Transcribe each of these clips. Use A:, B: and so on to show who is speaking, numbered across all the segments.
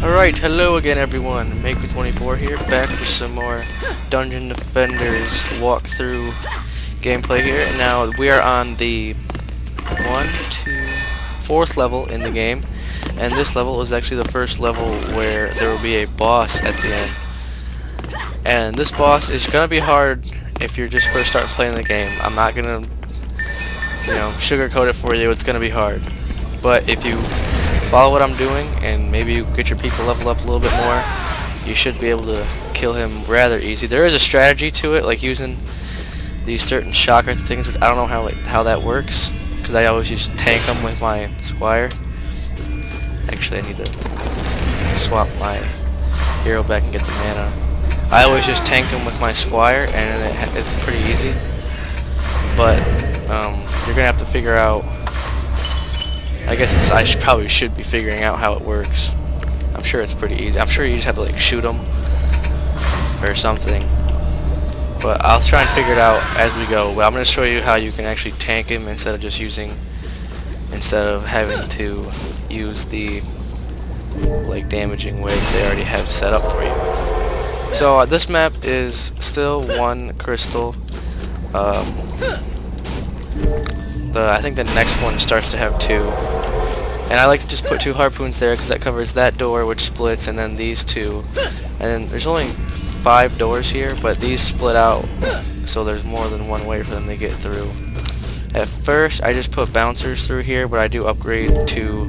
A: Alright, hello again everyone. Make24 here, back with some more Dungeon Defenders walkthrough gameplay here. Now, we are on the 4th level in the game, and this level is actually the first level where there will be a boss at the end. And this boss is going to be hard if you're just first starting playing the game. I'm not going to, sugarcoat it for you. It's going to be hard. But if you follow what I'm doing and maybe you get your people level up a little bit more, you should be able to kill him rather easy. There is a strategy to it, like using these certain shocker things. I don't know how that works, because I always just tank them with my squire. Actually, I need to swap my hero back and get the mana. I always just tank him with my squire, and it's pretty easy. But you're gonna have to figure out. I guess I probably should be figuring out how it works. I'm sure it's pretty easy. I'm sure you just have to like shoot them or something. But I'll try and figure it out as we go. But I'm going to show you how you can actually tank him instead of having to use the damaging wave they already have set up for you. So this map is still 1 crystal. I think the next one starts to have 2. And I like to just put 2 harpoons there because that covers that door, which splits, and then these 2. And then there's only 5 doors here, but these split out, so there's more than one way for them to get through. At first, I just put bouncers through here, but I do upgrade to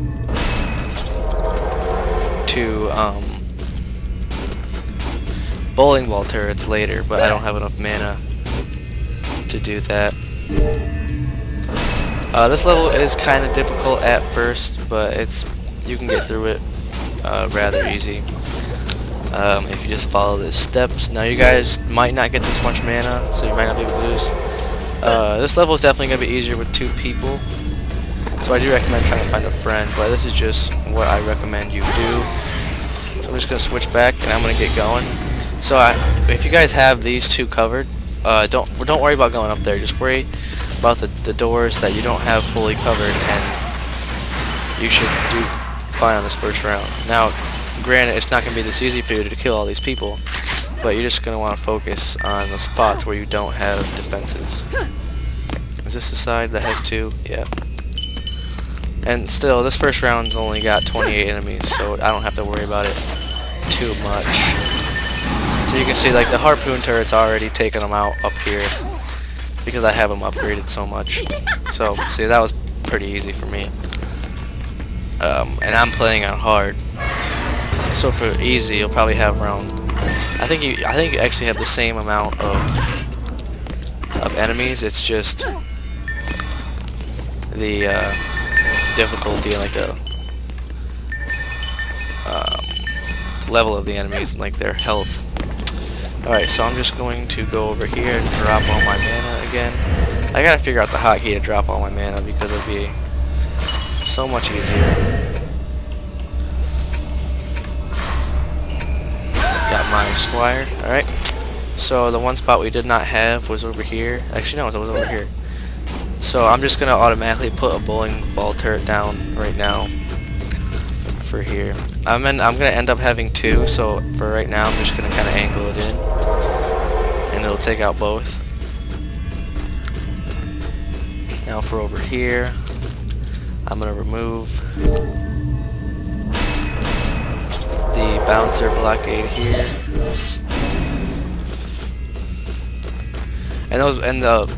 A: bowling ball turrets later, but I don't have enough mana to do that. This level is kind of difficult at first, but you can get through it rather easy if you just follow the steps. Now you guys might not get this much mana, so you might not be able to lose. This level is definitely going to be easier with 2 people, so I do recommend trying to find a friend, but this is just what I recommend you do. So I'm just going to switch back and I'm going to get going. So if you guys have these 2 covered, don't worry about going up there, just worry about the doors that you don't have fully covered, and you should do fine on this first round. Now, granted, it's not going to be this easy for you to kill all these people, but you're just going to want to focus on the spots where you don't have defenses. Is this the side that has 2? Yeah. And still, this first round's only got 28 enemies, so I don't have to worry about it too much. So you can see, like, the harpoon turret's already taken them out up here, because I have them upgraded so much. So, see, that was pretty easy for me. And I'm playing on hard. So for easy, you'll probably have around. I think you actually have the same amount of enemies. It's just the difficulty and like the level of the enemies and like their health. Alright, so I'm just going to go over here and drop all my mana again. I gotta figure out the hotkey to drop all my mana because it'll be so much easier. Got my squire. Alright, so the one spot we did not have was over here. Actually, no, it was over here. So I'm just gonna automatically put a bowling ball turret down right now for here. I'm gonna end up having 2, so for right now I'm just gonna kind of angle it in, and it'll take out both. Now for over here, I'm gonna remove the bouncer blockade here, and the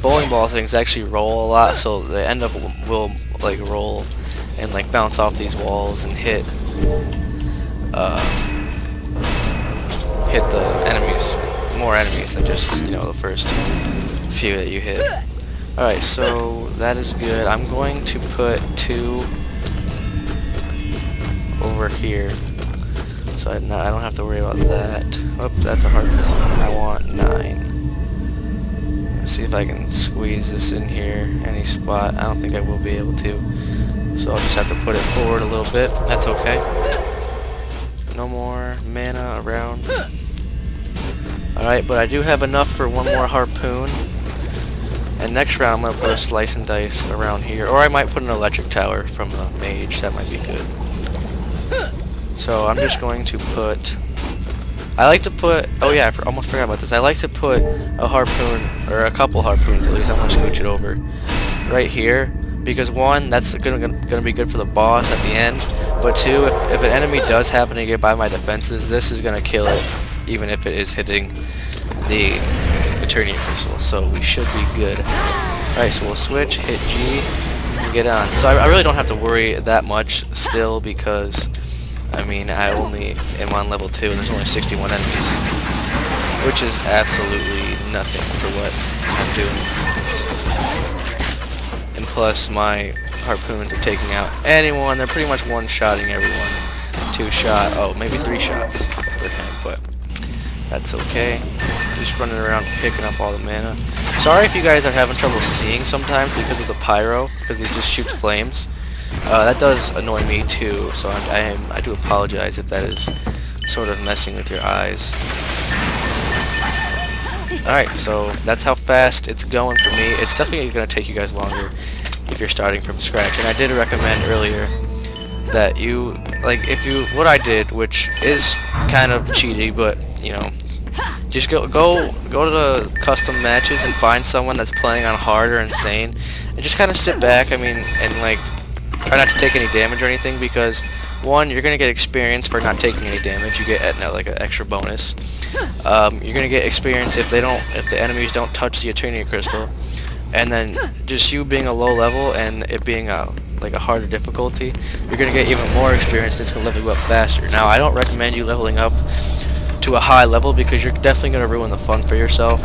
A: bowling ball things actually roll a lot, so they end up will like roll and like bounce off these walls and hit the enemies, more enemies than just the first few that you hit. Alright, so that is good. I'm going to put 2 over here, so I don't have to worry about that. Oh, that's a hard one. I want 9. Let's see if I can squeeze this in here any spot. I don't think I will be able to, so I'll just have to put it forward a little bit. That's okay. No more mana around. Alright, but I do have enough for 1 more harpoon. And next round I'm going to put a slice and dice around here. Or I might put an electric tower from the mage. That might be good. So I'm just going to put, I like to put, oh yeah, I almost forgot about this. I like to put a harpoon, or a couple harpoons at least, I'm going to scooch it over, right here. Because one, that's gonna be good for the boss at the end. But two, if an enemy does happen to get by my defenses, this is gonna kill it, even if it is hitting the Eternia Crystal. So we should be good. Alright, so we'll switch, hit G, and get on. So I really don't have to worry that much still, because I mean, I only am on level 2 and there's only 61 enemies, which is absolutely nothing for what I'm doing. And plus my harpoons are taking out anyone. They're pretty much one-shotting everyone. 2-shot, oh, maybe 3 shots for him, but that's okay. Just running around picking up all the mana. Sorry if you guys are having trouble seeing sometimes because of the pyro, because it just shoots flames. That does annoy me too, so I do apologize if that is sort of messing with your eyes. Alright, so that's how fast it's going for me. It's definitely going to take you guys longer if you're starting from scratch. And I did recommend earlier that you, like, what I did, which is kind of cheaty, but, you know, just go to the custom matches and find someone that's playing on hard or insane, and just kind of sit back, I mean, and, like, try not to take any damage or anything, because one, you're gonna get experience for not taking any damage. You get like an extra bonus. You're gonna get experience if the enemies don't touch the Eternia Crystal, and then just you being a low level and it being like a harder difficulty, you're gonna get even more experience and it's gonna level you up faster. Now, I don't recommend you leveling up to a high level because you're definitely gonna ruin the fun for yourself.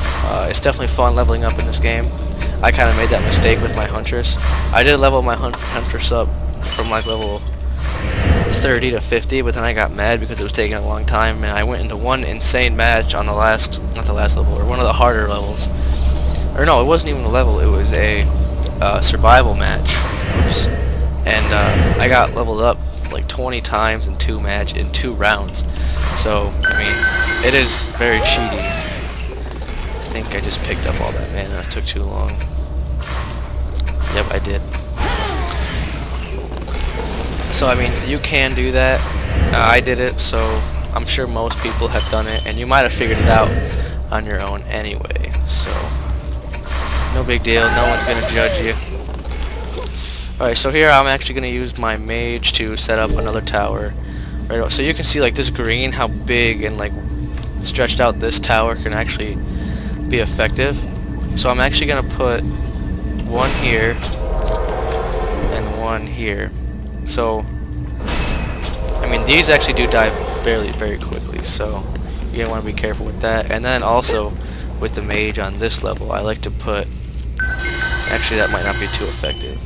A: It's definitely fun leveling up in this game. I kind of made that mistake with my Huntress. I did level my Huntress up from like level 30 to 50, but then I got mad because it was taking a long time, and I went into one insane match on the last, not the last level, or one of the harder levels. Or no, it wasn't even a level, it was a survival match. Oops. And I got leveled up like 20 times in 2 rounds. So, I mean, it is very cheaty. I think I just picked up all that mana. It took too long. Yep, I did. So, I mean, you can do that. I did it, so I'm sure most people have done it, and you might have figured it out on your own anyway. So, no big deal. No one's going to judge you. Alright, so here I'm actually going to use my mage to set up another tower. Right, so you can see, like, this green, how big and, like, stretched out this tower can actually be effective. So I'm actually going to put one here and one here. So, I mean, these actually do die very quickly, so you're going to want to be careful with that. And then also, with the mage on this level, I like to put, actually that might not be too effective.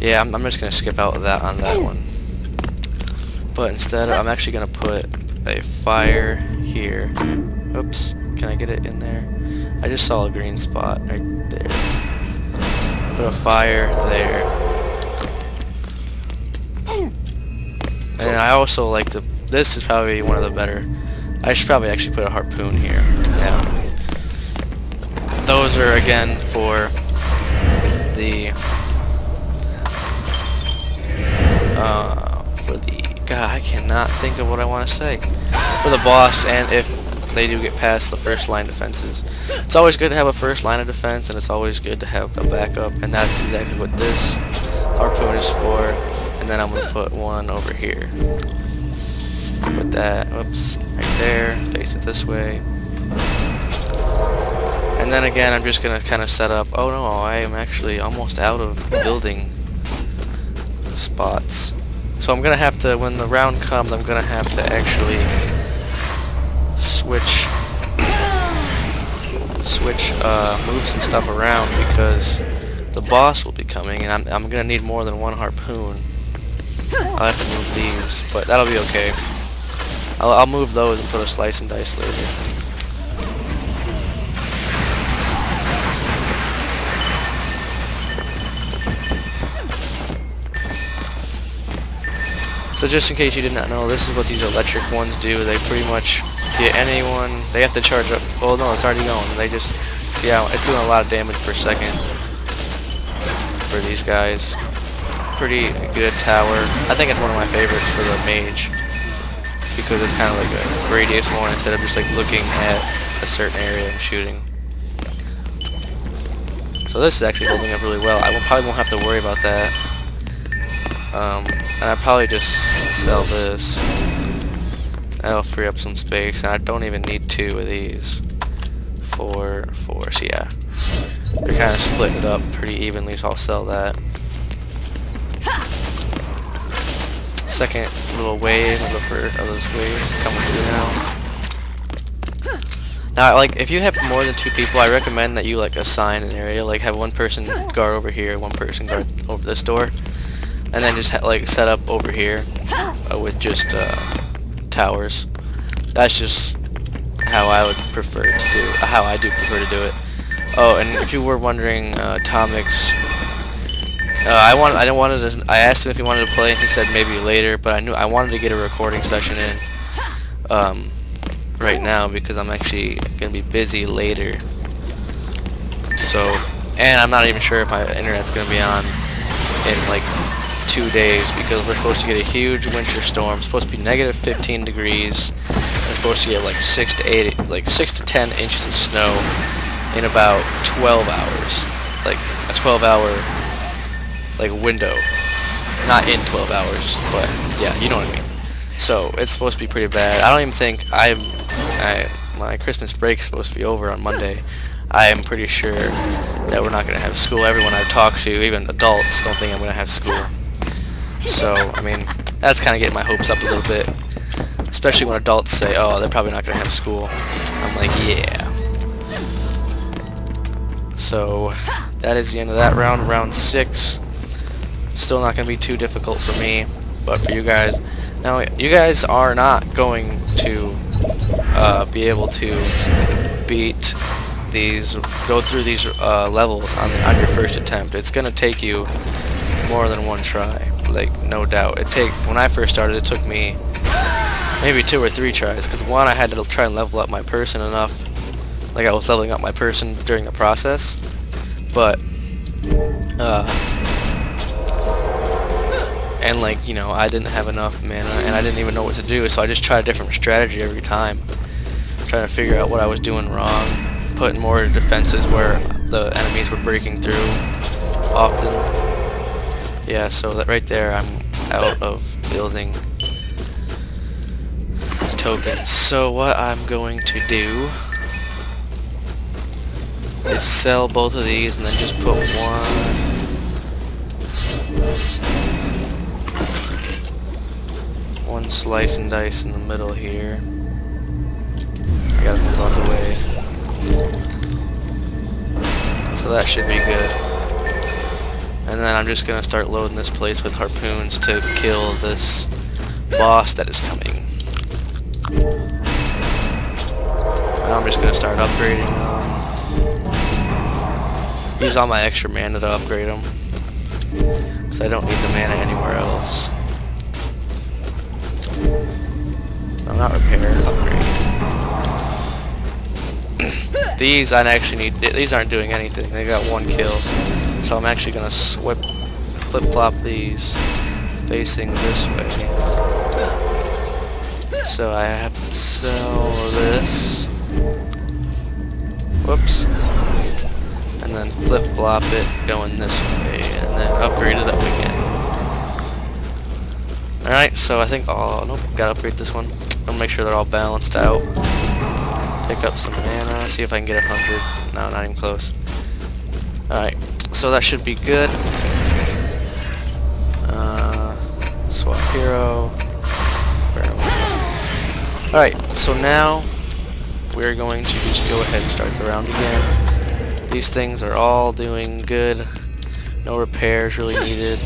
A: Yeah, I'm just going to skip out of that on that one. But instead, I'm actually going to put a fire here. Oops, can I get it in there? I just saw a green spot right there. Put a fire there. And I also like to, this is probably one of the better, I should probably actually put a harpoon here. Yeah. Those are, again, for the, God, I cannot think of what I want to say. For the boss, and if they do get past the first line defenses. It's always good to have a first line of defense, and it's always good to have a backup, and that's exactly what this harpoon is for. And then I'm going to put one over here. Put that, whoops, right there, face it this way. And then again, I'm just going to kind of set up, oh no, I am actually almost out of building spots. So I'm going to have to, when the round comes, I'm going to have to actually move some stuff around because the boss will be coming, and I'm going to need more than one harpoon. I'll have to move these, but that'll be okay. I'll move those and put a slice and dice later. So just in case you did not know, this is what these electric ones do. They pretty much get anyone, they have to charge up, well no, it's already going. They just, yeah, it's doing a lot of damage per second for these guys. pretty good tower. I think it's one of my favorites for the mage because it's kind of like a radius one instead of just like looking at a certain area and shooting. So this is actually holding up really well. Probably won't have to worry about that. And I probably just sell this. That'll free up some space. And I don't even need 2 of these. 4, 4. So yeah, they're kind of split it up pretty evenly. So I'll sell that. Second little wave of this wave coming through now. Now, like, if you have more than 2 people, I recommend that you like assign an area. Like, have one person guard over here, one person guard over this door, and then just like set up over here with just towers. That's just how I would prefer to do. How I do prefer to do it. Oh, and if you were wondering, Tomix. I asked him if he wanted to play, and he said maybe later. But I wanted to get a recording session in right now because I'm actually gonna be busy later. So, and I'm not even sure if my internet's gonna be on in like 2 days because we're supposed to get a huge winter storm. It's supposed to be negative 15 degrees. We're supposed to get like 6 to 10 inches of snow in about 12 hours. Like a 12-hour like window, not in 12 hours, but yeah, you know what I mean. So it's supposed to be pretty bad. I don't even think my Christmas break is supposed to be over on Monday. I am pretty sure that we're not going to have school. Everyone I've talked to, even adults, don't think I'm going to have school. So I mean, that's kind of getting my hopes up a little bit, especially when adults say, "Oh, they're probably not going to have school." I'm like, yeah. So that is the end of that round. Round 6. Still not going to be too difficult for me, but for you guys. Now, you guys are not going to be able to beat these, go through these levels on your first attempt. It's going to take you more than one try, like no doubt. When I first started, it took me maybe 2 or 3 tries, because one, I had to try and level up my person enough, like I was leveling up my person during the process, but and like, you know, I didn't have enough mana and I didn't even know what to do, so I just tried a different strategy every time, trying to figure out what I was doing wrong, putting more defenses where the enemies were breaking through often. Yeah, so that right there, I'm out of building tokens. So what I'm going to do is sell both of these and then just put one slice and dice in the middle here. I gotta move out the way. So that should be good. And then I'm just gonna start loading this place with harpoons to kill this boss that is coming. Now I'm just gonna start upgrading them. Use all my extra mana to upgrade them, because I don't need the mana anywhere else. No, not repair, upgrade. These I actually need. These aren't doing anything. They got 1 kill, so I'm actually gonna flip-flop these facing this way. So I have to sell this. Whoops. And then flip-flop it going this way, and then upgrade it up again. Alright, so I think, oh, nope, gotta upgrade this one. I'll make sure they're all balanced out. Pick up some mana, see if I can get 100. No, not even close. Alright, so that should be good. Swap hero. Alright, so now we're going to just go ahead and start the round again. These things are all doing good. No repairs really needed.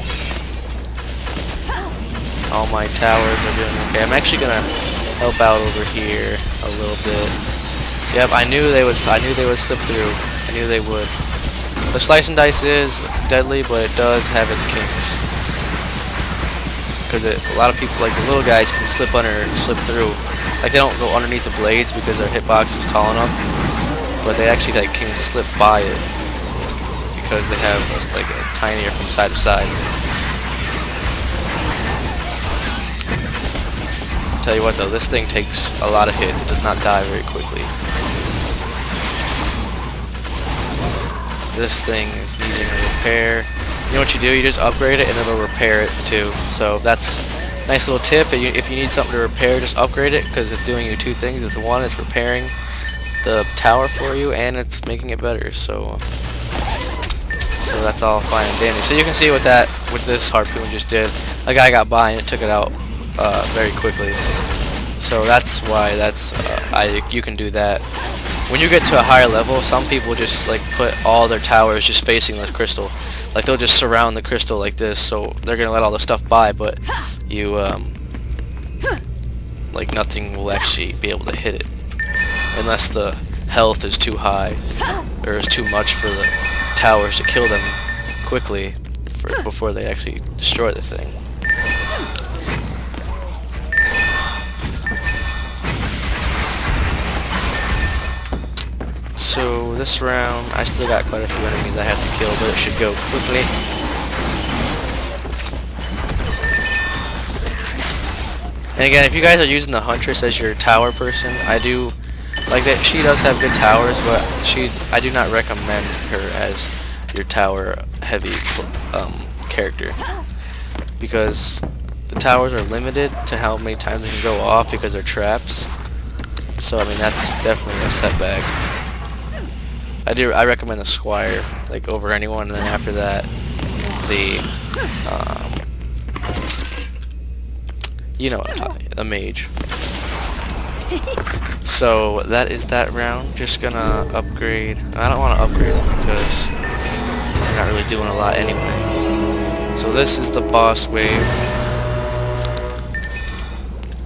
A: All my towers are doing okay. I'm actually gonna help out over here a little bit. Yep, I knew they would slip through. I knew they would. The slice and dice is deadly, but it does have its kinks. Because a lot of people, like the little guys, can slip through. Like they don't go underneath the blades because their hitbox is tall enough, but they actually like can slip by it because they have like a tinier from side to side. tell you what though, this thing takes a lot of hits. It does not die very quickly. This thing is needing a repair. You know what you do? You just upgrade it and it'll repair it too. So that's a nice little tip. If you need something to repair, just upgrade it, because it's doing you two things. It's one, it's repairing the tower for you, and it's making it better. So that's all fine and dandy. So you can see what this harpoon just did. A guy got by and it took it out very quickly. So that's why you can do that. When you get to a higher level, some people just like put all their towers just facing the crystal. Like they'll just surround the crystal like this, so they're gonna let all the stuff by, but you like nothing will actually be able to hit it unless the health is too high or is too much for the towers to kill them quickly before they actually destroy the thing. So this round, I still got quite a few enemies I have to kill, but it should go quickly. And again, if you guys are using the Huntress as your tower person, I do like that. She does have good towers, but I do not recommend her as your tower heavy character, because the towers are limited to how many times they can go off because they're traps. So I mean, that's definitely a setback. I recommend the Squire like over anyone, and then after that the a mage. So that is that round. Just gonna upgrade. I don't want to upgrade them because they're not really doing a lot anyway. So this is the boss wave.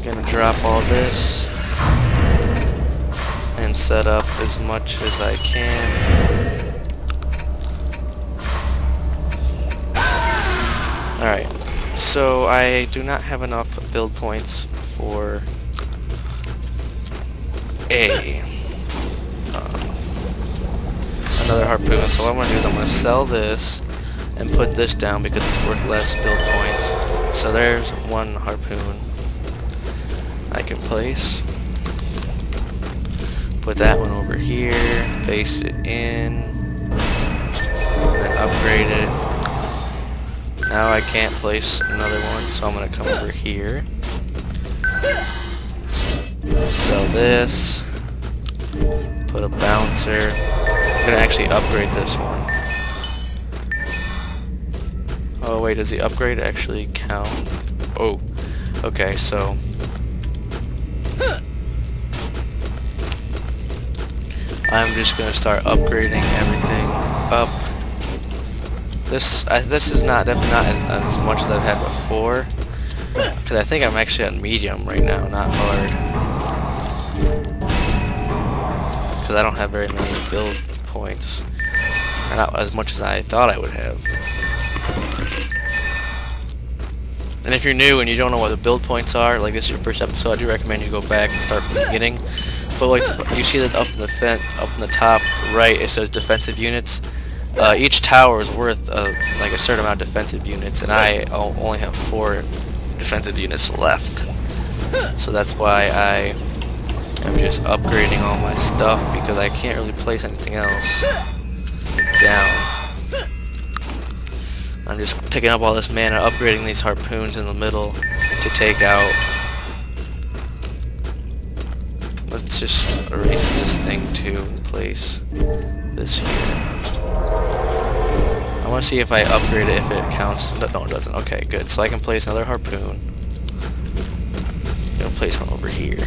A: Gonna drop all this and set up as much as I can. Alright, so I do not have enough build points for another harpoon, so what I'm going to do is I'm going to sell this and put this down because it's worth less build points. So there's one harpoon I can place. Put that one over here, paste it in, and upgrade it. Now I can't place another one, so I'm going to come over here. Sell this. Put a bouncer. I'm going to actually upgrade this one. Oh wait, does the upgrade actually count? Oh, okay, so I'm just gonna start upgrading everything up. This is definitely not as much as I've had before, because I think I'm actually on medium right now, not hard. Because I don't have very many build points, and not as much as I thought I would have. And if you're new and you don't know what the build points are, like this is your first episode, I do recommend you go back and start from the beginning. But like you see that up in the top right, it says defensive units. Each tower is worth like a certain amount of defensive units, and I only have 4 defensive units left. So that's why I am just upgrading all my stuff, because I can't really place anything else down. I'm just picking up all this mana, upgrading these harpoons in the middle to take out. Let's just erase this thing too and place this here. I want to see if I upgrade it, if it counts. No, it doesn't. Okay, good. So I can place another harpoon. I'm gonna place one over here.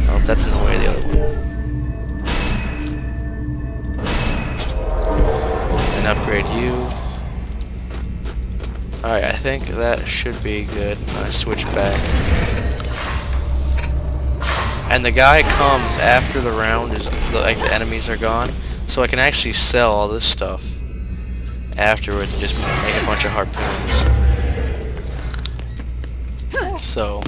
A: Oh, that's in the way of the other one. And upgrade you. Alright, I think that should be good. I switch back. And the guy comes after the round is like the enemies are gone, so I can actually sell all this stuff afterwards and just make a bunch of harpoons. So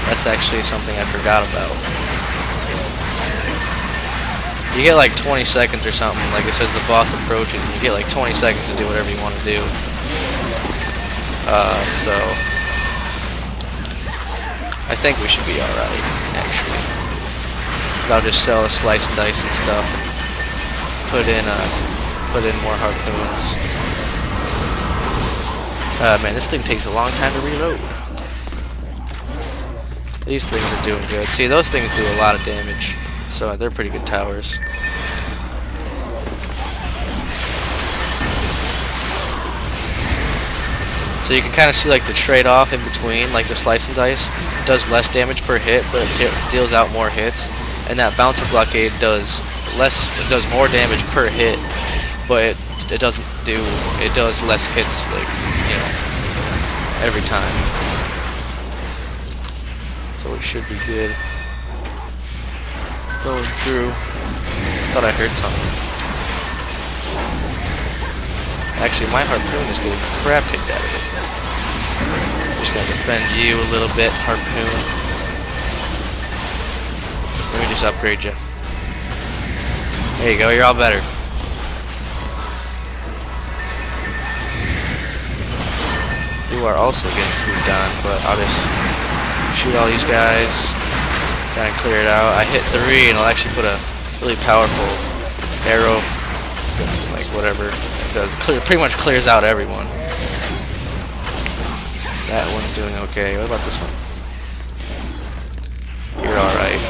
A: that's actually something I forgot about. You get like 20 seconds or something, like it says the boss approaches, and you get like 20 seconds to do whatever you want to do. So I think we should be alright, actually. I'll just sell a slice and dice and stuff. Put in more harpoons. Man, this thing takes a long time to reload. These things are doing good. See, those things do a lot of damage, so they're pretty good towers. So you can kind of see like the trade-off in between, like the slice and dice does less damage per hit, but it deals out more hits, and that bouncer blockade does more damage per hit, but it does less hits, like, you know, every time. So it should be good. Going through. Thought I heard something. Actually, my harpoon is getting the crap kicked out of it. Just gonna defend you a little bit, harpoon. Let me just upgrade you. There you go, you're all better. You are also getting food done, but I'll just shoot all these guys, kind of clear it out. I hit 3 and I'll actually put a really powerful arrow, like whatever. Pretty much clears out everyone. That one's doing okay. What about this one? You're alright.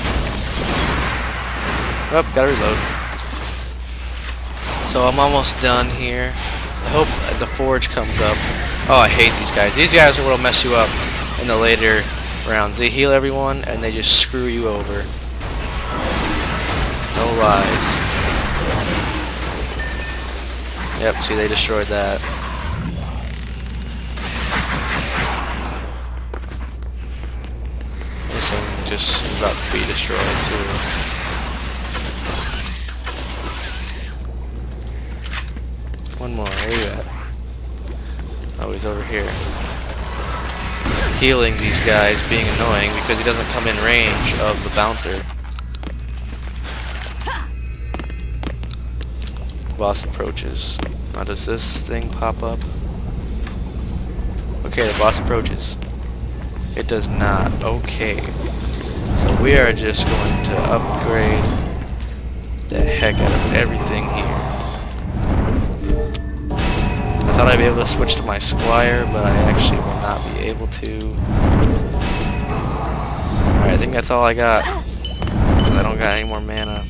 A: Oh, gotta reload. So I'm almost done here. I hope the forge comes up. Oh, I hate these guys. These guys are what'll mess you up in the later rounds. They heal everyone and they just screw you over. No lies. Yep, see, they destroyed that. This thing just is about to be destroyed too. One more, where you at? Oh, he's over here. Healing these guys, being annoying because he doesn't come in range of the bouncer. Boss approaches. Now does this thing pop up? Okay, the boss approaches. It does not. Okay. So we are just going to upgrade the heck out of everything here. I thought I'd be able to switch to my Squire, but I actually will not be able to. Alright, I think that's all I got. Because I don't got any more mana.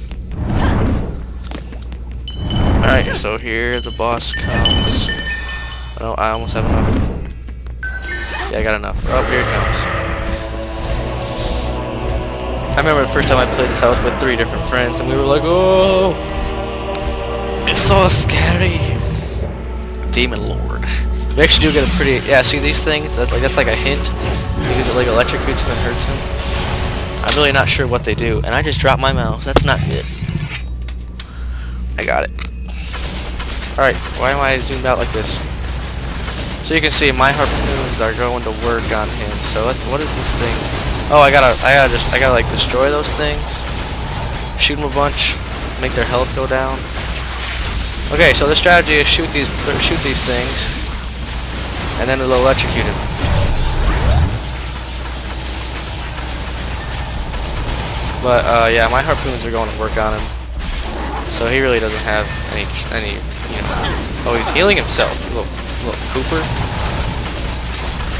A: Alright, so here the boss comes. Oh, I almost have enough. Yeah, I got enough. Oh, here it comes. I remember the first time I played this, I was with 3 different friends, and we were like, oh, it's so scary. Demon Lord. We actually do get a pretty, yeah, see these things? That's like a hint. Because it like electrocutes him and hurts him. I'm really not sure what they do, and I just dropped my mouse. That's not good. I got it. Alright, why am I zoomed out like this? So you can see my harpoons are going to work on him. So what is this thing? Oh, I gotta like destroy those things. Shoot them a bunch, make their health go down. Okay, so the strategy is shoot these things, and then it'll electrocute him. But yeah, my harpoons are going to work on him. So he really doesn't have any, you know. Oh, he's healing himself. Little pooper.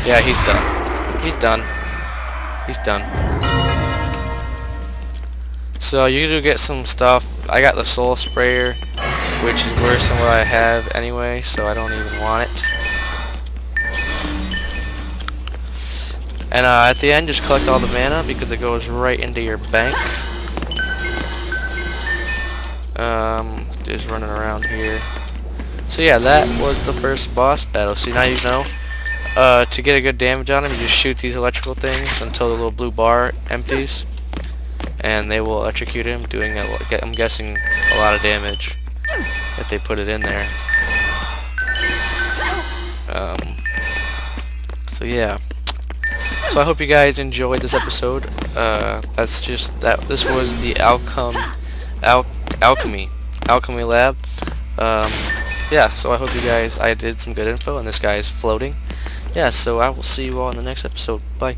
A: Yeah, he's done. He's done. He's done. So you do get some stuff. I got the soul sprayer, which is worse than what I have anyway, so I don't even want it. And at the end, just collect all the mana because it goes right into your bank. Just running around here. So yeah, that was the first boss battle. So now you know. To get a good damage on him, you just shoot these electrical things until the little blue bar empties, and they will electrocute him, doing I'm guessing a lot of damage if they put it in there. So yeah. So I hope you guys enjoyed this episode. This was the Alchemy Lab. Yeah, so I hope you guys, I did some good info, and this guy is floating. yeah, so I will see you all in the next episode. Bye.